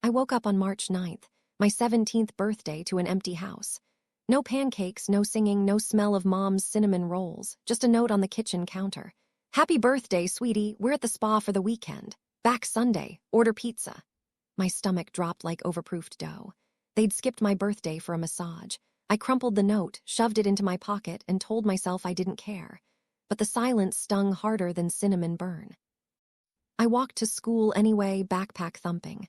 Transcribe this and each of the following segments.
I woke up on March 9th, my 17th birthday, to an empty house. No pancakes, no singing, no smell of Mom's cinnamon rolls, just a note on the kitchen counter. Happy birthday, sweetie, we're at the spa for the weekend. Back Sunday, order pizza. My stomach dropped like overproofed dough. They'd skipped my birthday for a massage. I crumpled the note, shoved it into my pocket, and told myself I didn't care. But the silence stung harder than cinnamon burn. I walked to school anyway, backpack thumping.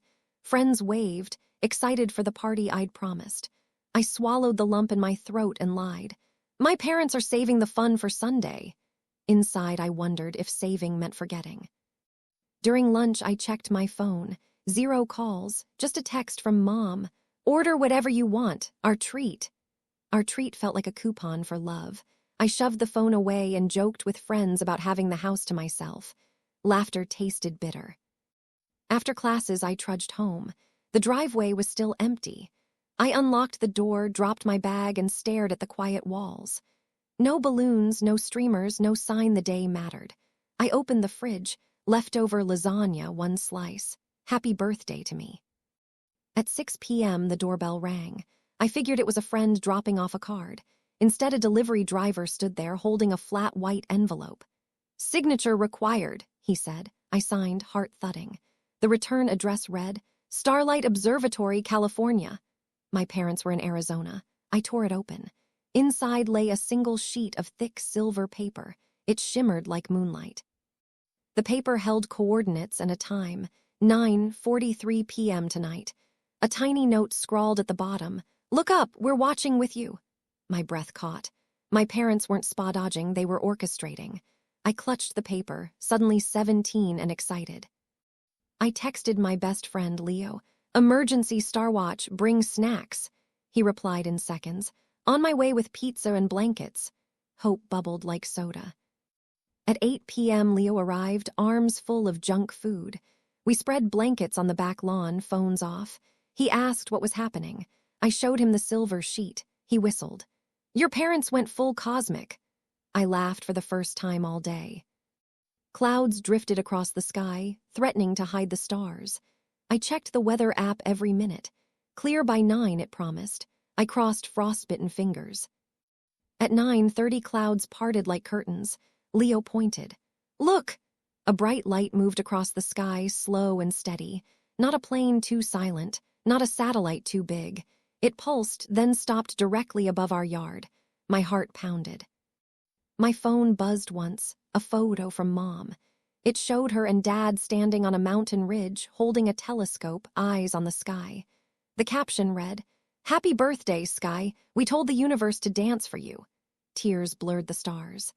Friends waved, excited for the party I'd promised. I swallowed the lump in my throat and lied. My parents are saving the fun for Sunday. Inside, I wondered if saving meant forgetting. During lunch, I checked my phone. 0 calls, just a text from Mom. Order whatever you want, our treat. Our treat felt like a coupon for love. I shoved the phone away and joked with friends about having the house to myself. Laughter tasted bitter. After classes, I trudged home. The driveway was still empty. I unlocked the door, dropped my bag, and stared at the quiet walls. No balloons, no streamers, no sign the day mattered. I opened the fridge, leftover lasagna, 1 slice. Happy birthday to me. At 6 p.m., the doorbell rang. I figured it was a friend dropping off a card. Instead, a delivery driver stood there holding a flat white envelope. Signature required, he said. I signed, heart thudding. The return address read, Starlight Observatory, California. My parents were in Arizona. I tore it open. Inside lay a single sheet of thick silver paper. It shimmered like moonlight. The paper held coordinates and a time, 9:43 p.m. tonight. A tiny note scrawled at the bottom, Look up, we're watching with you. My breath caught. My parents weren't spa-dodging, they were orchestrating. I clutched the paper, suddenly 17 and excited. I texted my best friend, Leo. Emergency Starwatch, bring snacks. He replied in seconds. On my way with pizza and blankets. Hope bubbled like soda. At 8 p.m., Leo arrived, arms full of junk food. We spread blankets on the back lawn, phones off. He asked what was happening. I showed him the silver sheet. He whistled. Your parents went full cosmic. I laughed for the first time all day. Clouds drifted across the sky, threatening to hide the stars. I checked the weather app every minute. Clear by 9, it promised. I crossed frostbitten fingers. At 9:30, clouds parted like curtains. Leo pointed. Look! A bright light moved across the sky, slow and steady. Not a plane too silent, not a satellite too big. It pulsed, then stopped directly above our yard. My heart pounded. My phone buzzed once, a photo from Mom. It showed her and Dad standing on a mountain ridge, holding a telescope, eyes on the sky. The caption read, Happy birthday, Sky. We told the universe to dance for you. Tears blurred the stars.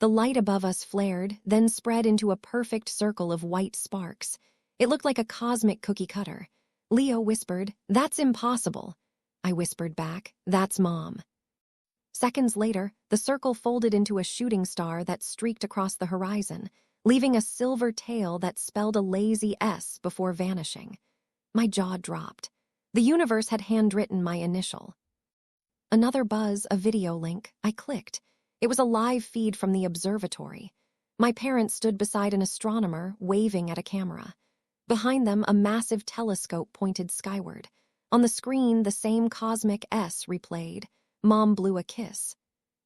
The light above us flared, then spread into a perfect circle of white sparks. It looked like a cosmic cookie cutter. Leo whispered, That's impossible. I whispered back, That's Mom. Seconds later, the circle folded into a shooting star that streaked across the horizon, leaving a silver tail that spelled a lazy S before vanishing. My jaw dropped. The universe had handwritten my initial. Another buzz, a video link. I clicked. It was a live feed from the observatory. My parents stood beside an astronomer, waving at a camera. Behind them, a massive telescope pointed skyward. On the screen, the same cosmic S replayed. Mom blew a kiss.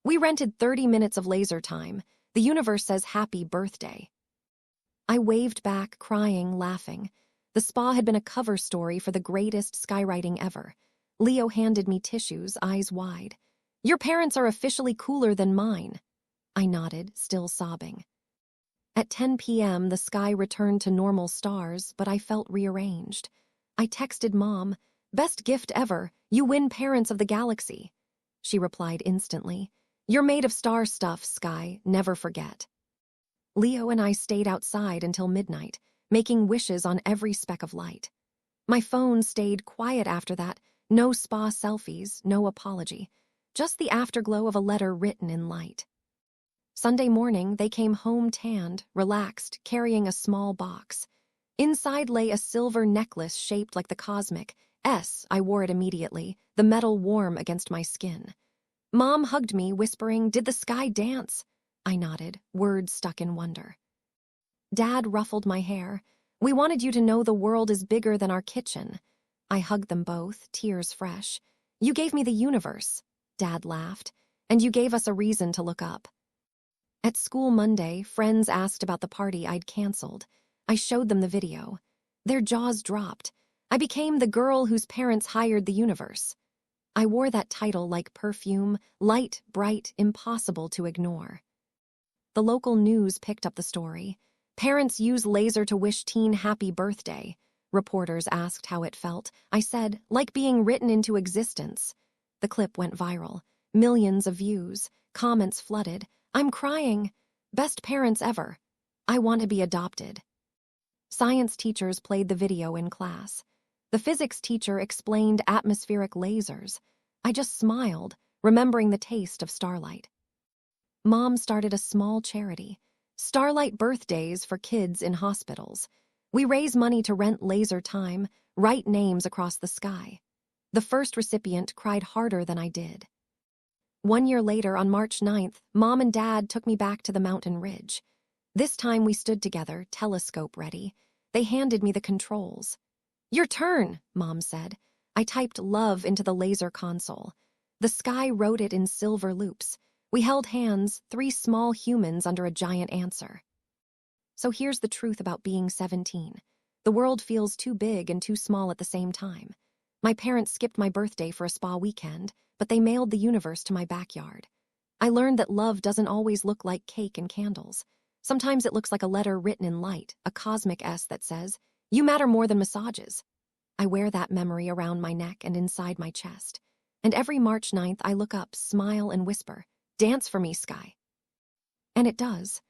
We rented 30 minutes of laser time. The universe says happy birthday. I waved back, crying, laughing. The spa had been a cover story for the greatest skywriting ever. Leo handed me tissues, eyes wide. Your parents are officially cooler than mine. I nodded, still sobbing. At 10 p.m., the sky returned to normal stars, but I felt rearranged. I texted Mom, Best gift ever, you win Parents of the Galaxy. She replied instantly, You're made of star stuff, Sky, never forget. Leo and I stayed outside until midnight, making wishes on every speck of light. My phone stayed quiet after that, no spa selfies, no apology, just the afterglow of a letter written in light. Sunday morning, they came home tanned, relaxed, carrying a small box. Inside lay a silver necklace shaped like the cosmic S. I wore it immediately, the metal warm against my skin. Mom hugged me, whispering, Did the sky dance? I nodded, words stuck in wonder. Dad ruffled my hair. We wanted you to know the world is bigger than our kitchen. I hugged them both, tears fresh. You gave me the universe, Dad laughed, and you gave us a reason to look up. At school Monday, friends asked about the party I'd canceled. I showed them the video. Their jaws dropped. I became the girl whose parents hired the universe. I wore that title like perfume, light, bright, impossible to ignore. The local news picked up the story. Parents use laser to wish teen happy birthday. Reporters asked how it felt. I said, like being written into existence. The clip went viral. Millions of views. Comments flooded. I'm crying. Best parents ever. I want to be adopted. Science teachers played the video in class. The physics teacher explained atmospheric lasers. I just smiled, remembering the taste of Starlight. Mom started a small charity, Starlight Birthdays for kids in hospitals. We raise money to rent laser time, write names across the sky. The first recipient cried harder than I did. 1 year later, on March 9th, Mom and Dad took me back to the mountain ridge. This time we stood together, telescope ready. They handed me the controls. Your turn, Mom said. I typed love into the laser console. The sky wrote it in silver loops. We held hands, 3 small humans under a giant answer. So here's the truth about being 17. The world feels too big and too small at the same time. My parents skipped my birthday for a spa weekend, but they mailed the universe to my backyard. I learned that love doesn't always look like cake and candles. Sometimes it looks like a letter written in light, a cosmic S that says, "You matter more than massages." I wear that memory around my neck and inside my chest. And every March 9th, I look up, smile, and whisper, "Dance for me, sky." And it does.